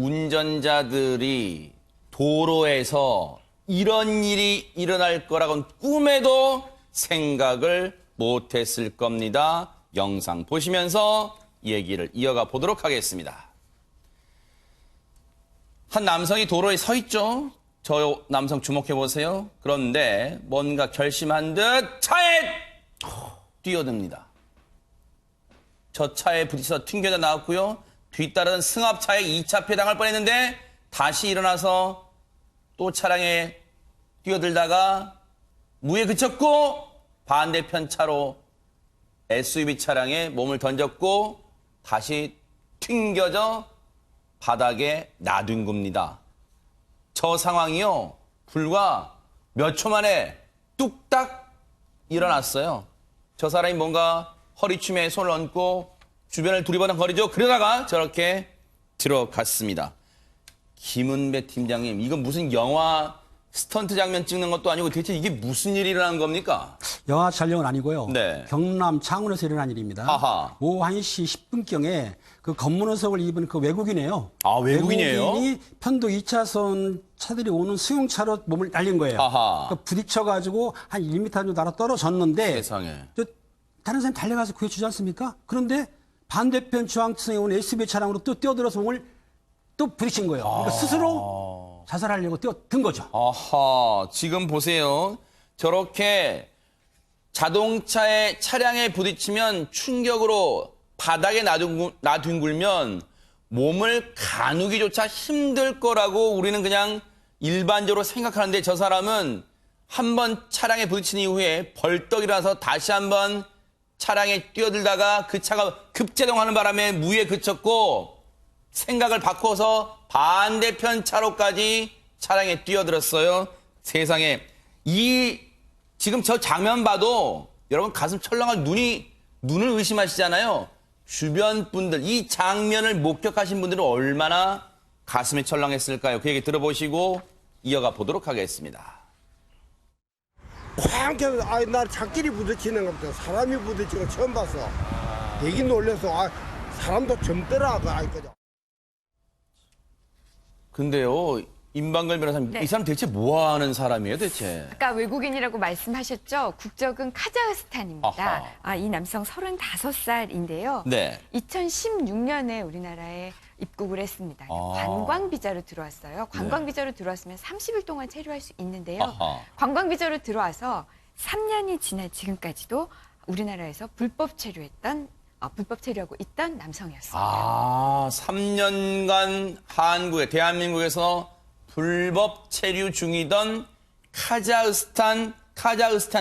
운전자들이 도로에서 이런 일이 일어날 거라고는 꿈에도 생각을 못했을 겁니다. 영상 보시면서 얘기를 이어가 보도록 하겠습니다. 한 남성이 도로에 서 있죠. 저 남성 주목해 보세요. 그런데 뭔가 결심한 듯 차에 뛰어듭니다. 저 차에 부딪혀서 튕겨져 나왔고요. 뒤따르는 승합차에 2차 피해당할 뻔했는데 다시 일어나서 또 차량에 뛰어들다가 무에 그쳤고 반대편 차로 SUV 차량에 몸을 던졌고 다시 튕겨져 바닥에 놔둔 겁니다. 저 상황이요. 불과 몇 초 만에 뚝딱 일어났어요. 저 사람이 뭔가 허리춤에 손을 얹고 주변을 두리번거리죠. 그러다가 저렇게 들어갔습니다. 김은배 팀장님, 이건 무슨 영화 스턴트 장면 찍는 것도 아니고 대체 이게 무슨 일이 일어난 겁니까? 영화 촬영은 아니고요. 네. 경남 창원에서 일어난 일입니다. 아하. 오후 1시 10분경에 그 검문호석을 입은 그 외국인이에요. 아, 외국인이에요? 외국인이 편도 2차선 차들이 오는 수용차로 몸을 날린 거예요. 아하. 그러니까 부딪혀가지고 한 1m 정도 날아 떨어졌는데 세상에. 다른 사람이 달려가서 구해주지 않습니까? 그런데 반대편 중앙층에 온 SUV 차량으로 또 뛰어들어서 몸을 또 부딪힌 거예요. 그러니까 스스로 자살하려고 뛰어든 거죠. 아하, 지금 보세요. 저렇게 자동차의 차량에 부딪히면 충격으로 바닥에 놔둔굴면 몸을 가누기조차 힘들 거라고 우리는 그냥 일반적으로 생각하는데 저 사람은 한번 차량에 부딪힌 이후에 벌떡 일어나서 다시 한번 차량에 뛰어들다가 그 차가 급제동하는 바람에 무에 그쳤고 생각을 바꿔서 반대편 차로까지 차량에 뛰어들었어요. 세상에. 지금 저 장면 봐도 여러분 가슴 철렁할 눈을 의심하시잖아요. 주변 분들, 이 장면을 목격하신 분들은 얼마나 가슴이 철렁했을까요? 그 얘기 들어보시고 이어가 보도록 하겠습니다. 쾅 해서 나 차끼리 부딪히는 것보다 사람이 부딪히는 거 처음 봤어. 되게 놀라서 사람도 젊더라. 그죠. 근데요, 임방글 변호사님, 네. 이 사람 대체 뭐 하는 사람이에요, 대체? 아까 외국인이라고 말씀하셨죠? 국적은 카자흐스탄입니다. 아하. 이 남성 35살인데요. 네. 2016년에 우리나라에 입국을 했습니다. 관광비자로 들어왔어요. 관광비자로 들어왔으면 30일 동안 체류할 수 있는데요. 아하. 관광비자로 들어와서 3년이 지난 지금까지도 우리나라에서 불법 체류하고 있던 남성이었습니다. 3년간 대한민국에서 불법 체류 중이던 카자흐스탄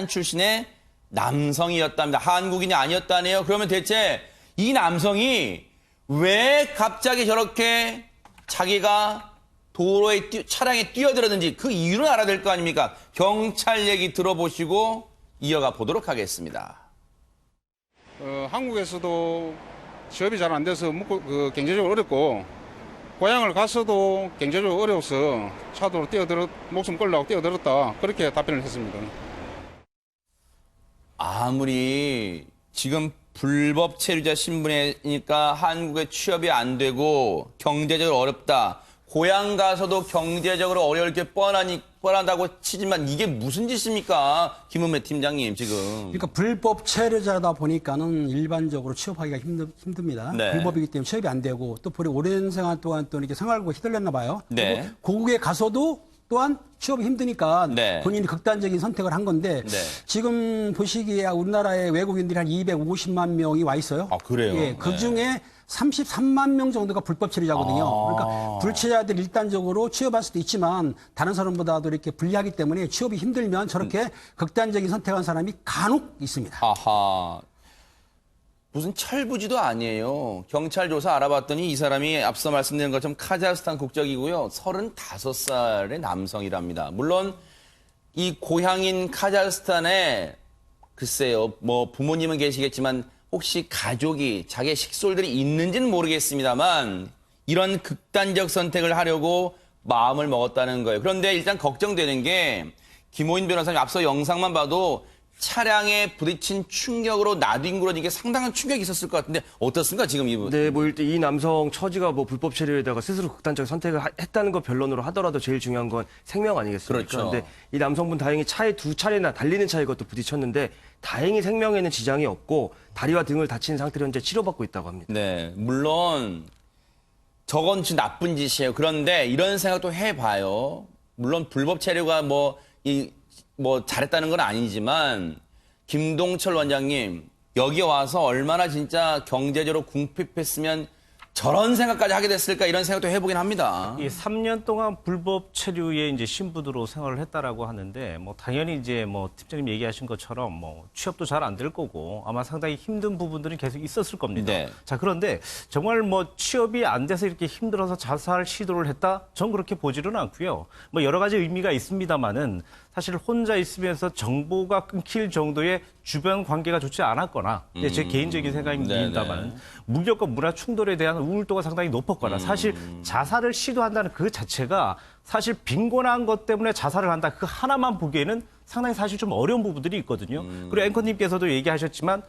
출신의 남성이었답니다. 한국인이 아니었다네요. 그러면 대체 이 남성이 왜 갑자기 저렇게 자기가 도로에 차량에 뛰어들었는지 그 이유는 알아야 될 거 아닙니까? 경찰 얘기 들어보시고 이어가 보도록 하겠습니다. 한국에서도 취업이 잘 안 돼서 경제적으로 어렵고 고향을 가서도 경제적으로 어려워서 차도로 목숨 걸려고 뛰어들었다. 그렇게 답변을 했습니다. 아무리 지금 불법 체류자 신분이니까 한국에 취업이 안 되고 경제적으로 어렵다. 고향 가서도 경제적으로 어려울 게 뻔하다고 치지만 이게 무슨 짓입니까? 김은배 팀장님 지금. 그러니까 불법 체류자다 보니까는 일반적으로 취업하기가 힘듭니다. 네. 불법이기 때문에 취업이 안 되고 또 오랜 생활 동안 또 이렇게 생활고 휘둘렸나 봐요. 네. 그리고 고국에 가서도 또한 취업이 힘드니까 네. 본인이 극단적인 선택을 한 건데 네. 지금 보시기에 우리나라에 외국인들이 한 250만 명이 와 있어요. 아, 그래요? 예, 그중에 33만 명 정도가 불법 체류자거든요. 그러니까 불체자들이 일단적으로 취업할 수도 있지만 다른 사람보다도 이렇게 불리하기 때문에 취업이 힘들면 저렇게 극단적인 선택한 사람이 간혹 있습니다. 아하. 무슨 철부지도 아니에요. 경찰 조사 알아봤더니 이 사람이 앞서 말씀드린 것처럼 카자흐스탄 국적이고요. 35살의 남성이랍니다. 물론 이 고향인 카자흐스탄에 글쎄요. 뭐 부모님은 계시겠지만 혹시 가족이 자기의 식솔들이 있는지는 모르겠습니다만 이런 극단적 선택을 하려고 마음을 먹었다는 거예요. 그런데 일단 걱정되는 게 김호인 변호사님 앞서 영상만 봐도 차량에 부딪힌 충격으로 나뒹굴어진 게 상당한 충격이 있었을 것 같은데 어떻습니까 지금 이분? 네, 뭐 일단 이 남성 처지가 뭐 불법 체류에다가 스스로 극단적 선택을 했다는 거 변론으로 하더라도 제일 중요한 건 생명 아니겠습니까? 그렇죠. 근데 이 남성분 다행히 차에 두 차례나 달리는 차에 그것도 부딪혔는데 다행히 생명에는 지장이 없고 다리와 등을 다친 상태로 현재 치료받고 있다고 합니다. 네, 물론 저건 진짜 나쁜 짓이에요. 그런데 이런 생각도 해봐요. 물론 불법 체류가 뭐 잘했다는 건 아니지만 김동철 원장님 여기 와서 얼마나 진짜 경제적으로 궁핍했으면 저런 생각까지 하게 됐을까 이런 생각도 해보긴 합니다. 이 3년 동안 불법 체류에 이제 신부드로 생활을 했다라고 하는데 뭐 당연히 이제 뭐 팀장님 얘기하신 것처럼 뭐 취업도 잘 안 될 거고 아마 상당히 힘든 부분들이 계속 있었을 겁니다. 네. 자, 그런데 정말 뭐 취업이 안 돼서 이렇게 힘들어서 자살 시도를 했다? 전 그렇게 보지는 않고요. 뭐 여러 가지 의미가 있습니다만은 사실 혼자 있으면서 정보가 끊길 정도의 주변 관계가 좋지 않았거나 제 개인적인 생각입니다만 무기력과 문화 충돌에 대한 우울도가 상당히 높았거나 사실 자살을 시도한다는 그 자체가 사실 빈곤한 것 때문에 자살을 한다 그 하나만 보기에는 상당히 사실 좀 어려운 부분들이 있거든요. 그리고 앵커님께서도 얘기하셨지만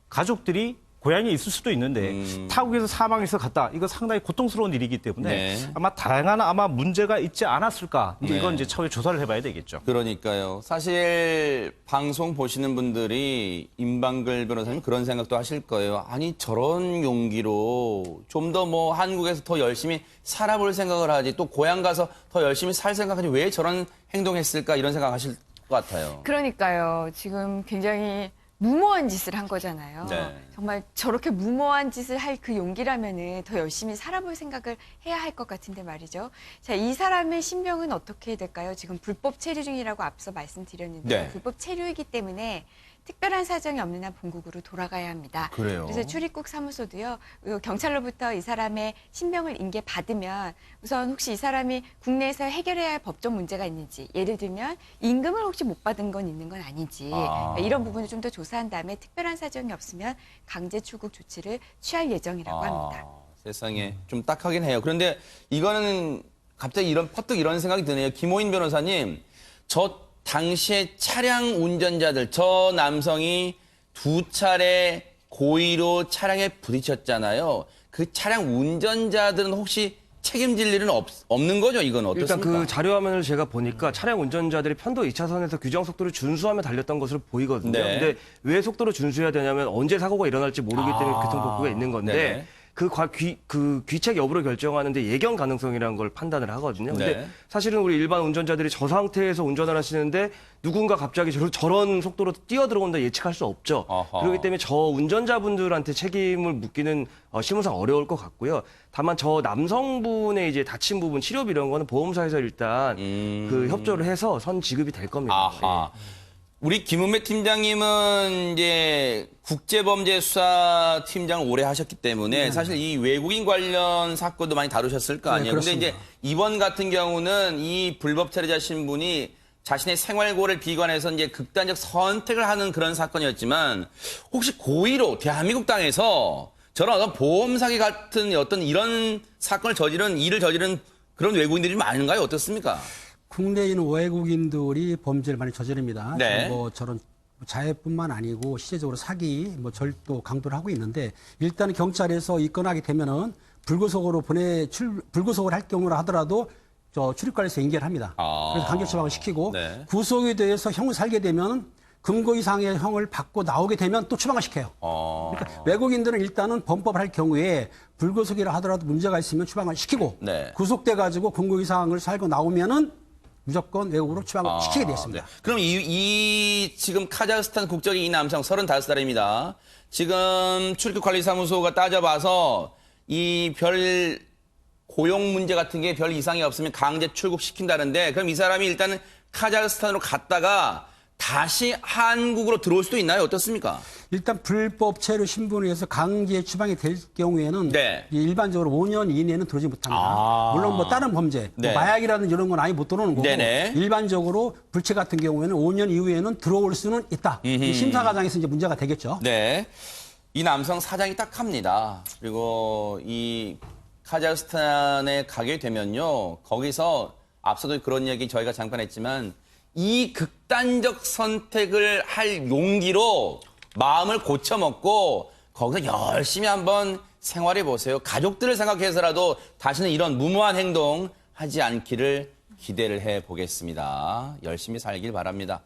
가족들이 고향에 있을 수도 있는데 타국에서 사망해서 갔다. 이거 상당히 고통스러운 일이기 때문에 네. 아마 다양한 문제가 있지 않았을까. 이제 네. 이건 이제 차후에 조사를 해봐야 되겠죠. 그러니까요. 사실 방송 보시는 분들이 임방글 변호사님 그런 생각도 하실 거예요. 아니 저런 용기로 좀 더 뭐 한국에서 더 열심히 살아볼 생각을 하지 또 고향 가서 더 열심히 살 생각하지 왜 저런 행동했을까 이런 생각하실 것 같아요. 그러니까요. 지금 굉장히 무모한 짓을 한 거잖아요. 네. 정말 저렇게 무모한 짓을 할 그 용기라면은 더 열심히 살아볼 생각을 해야 할 것 같은데 말이죠. 자, 이 사람의 신병은 어떻게 될까요? 지금 불법 체류 중이라고 앞서 말씀드렸는데 네. 불법 체류이기 때문에 특별한 사정이 없는 한 본국으로 돌아가야 합니다. 그래요? 그래서 출입국 사무소도요. 경찰로부터 이 사람의 신병을 인계받으면 우선 혹시 이 사람이 국내에서 해결해야 할 법적 문제가 있는지 예를 들면 임금을 혹시 못 받은 건 있는 건 아닌지 이런 부분을 좀 더 조사한 다음에 특별한 사정이 없으면 강제 출국 조치를 취할 예정이라고 합니다. 세상에 좀 딱하긴 해요. 그런데 이거는 갑자기 퍼뜩 이런 생각이 드네요. 김호인 변호사님, 저 당시에 차량 운전자들, 저 남성이 두 차례 고의로 차량에 부딪혔잖아요. 그 차량 운전자들은 혹시 책임질 일은 없는 거죠? 이건 어떻습니까? 일단 그 자료 화면을 제가 보니까 차량 운전자들이 편도 2차선에서 규정 속도를 준수하며 달렸던 것으로 보이거든요. 네. 근데 왜 속도를 준수해야 되냐면 언제 사고가 일어날지 모르기 때문에 교통법규가 있는 건데 네네. 그 귀책 여부를 결정하는데 예견 가능성이라는 걸 판단을 하거든요. 근데 네. 사실은 우리 일반 운전자들이 저 상태에서 운전을 하시는데 누군가 갑자기 저런 속도로 뛰어들어온다 예측할 수 없죠. 아하. 그렇기 때문에 저 운전자분들한테 책임을 묻기는 실무상 어려울 것 같고요. 다만 저 남성분의 이제 다친 부분 치료비 이런 거는 보험사에서 일단 그 협조를 해서 선 지급이 될 겁니다. 아하. 우리 김은배 팀장님은 이제 국제범죄수사 팀장을 오래 하셨기 때문에 사실 이 외국인 관련 사건도 많이 다루셨을 거 아니에요. 근데 이제 이번 같은 경우는 이 불법 체류자 신분이 자신의 생활고를 비관해서 이제 극단적 선택을 하는 그런 사건이었지만 혹시 고의로 대한민국 땅에서 저런 어떤 보험 사기 같은 어떤 이런 사건을 일을 저지른 그런 외국인들이 많은가요? 어떻습니까? 국내에 있는 외국인들이 범죄를 많이 저지릅니다. 네. 뭐 저런 자해뿐만 아니고 실제적으로 사기, 뭐 절도 강도를 하고 있는데 일단 경찰에서 입건하게 되면은 불구속으로 불구속을 할 경우라 하더라도 저 출입관에서 인계를 합니다. 그래서 강제 처방을 시키고 네. 구속에 대해서 형을 살게 되면 금고 이상의 형을 받고 나오게 되면 또 추방을 시켜요. 그러니까 외국인들은 일단은 범법을 할 경우에 불구속이라 하더라도 문제가 있으면 추방을 시키고 네. 구속돼 가지고 금고 이상을 살고 나오면은 무조건 외국으로 추방을 시키게 되어 있습니다. 네. 그럼 이 지금 카자흐스탄 국적인 이 남성 35살입니다. 지금 출입국관리사무소가 따져봐서 이 별 고용 문제 같은 게 별 이상이 없으면 강제 출국시킨다는데 그럼 이 사람이 일단은 카자흐스탄으로 갔다가 다시 한국으로 들어올 수도 있나요? 어떻습니까? 일단 불법 체류 신분에 의해서 강제 추방이 될 경우에는 네. 일반적으로 5년 이내는 들어오지 못합니다. 물론 뭐 다른 범죄, 네. 뭐 마약이라든지 이런 건 아예 못 들어오는 거고 네네. 일반적으로 불체 같은 경우에는 5년 이후에는 들어올 수는 있다. 이 심사 과정에서 이제 문제가 되겠죠. 네. 이 남성 사장이 딱합니다. 그리고 이 카자흐스탄에 가게 되면요. 거기서 앞서도 그런 얘기 저희가 잠깐 했지만 이 극단적 선택을 할 용기로 마음을 고쳐먹고 거기서 열심히 한번 생활해 보세요. 가족들을 생각해서라도 다시는 이런 무모한 행동 하지 않기를 기대를 해 보겠습니다. 열심히 살길 바랍니다.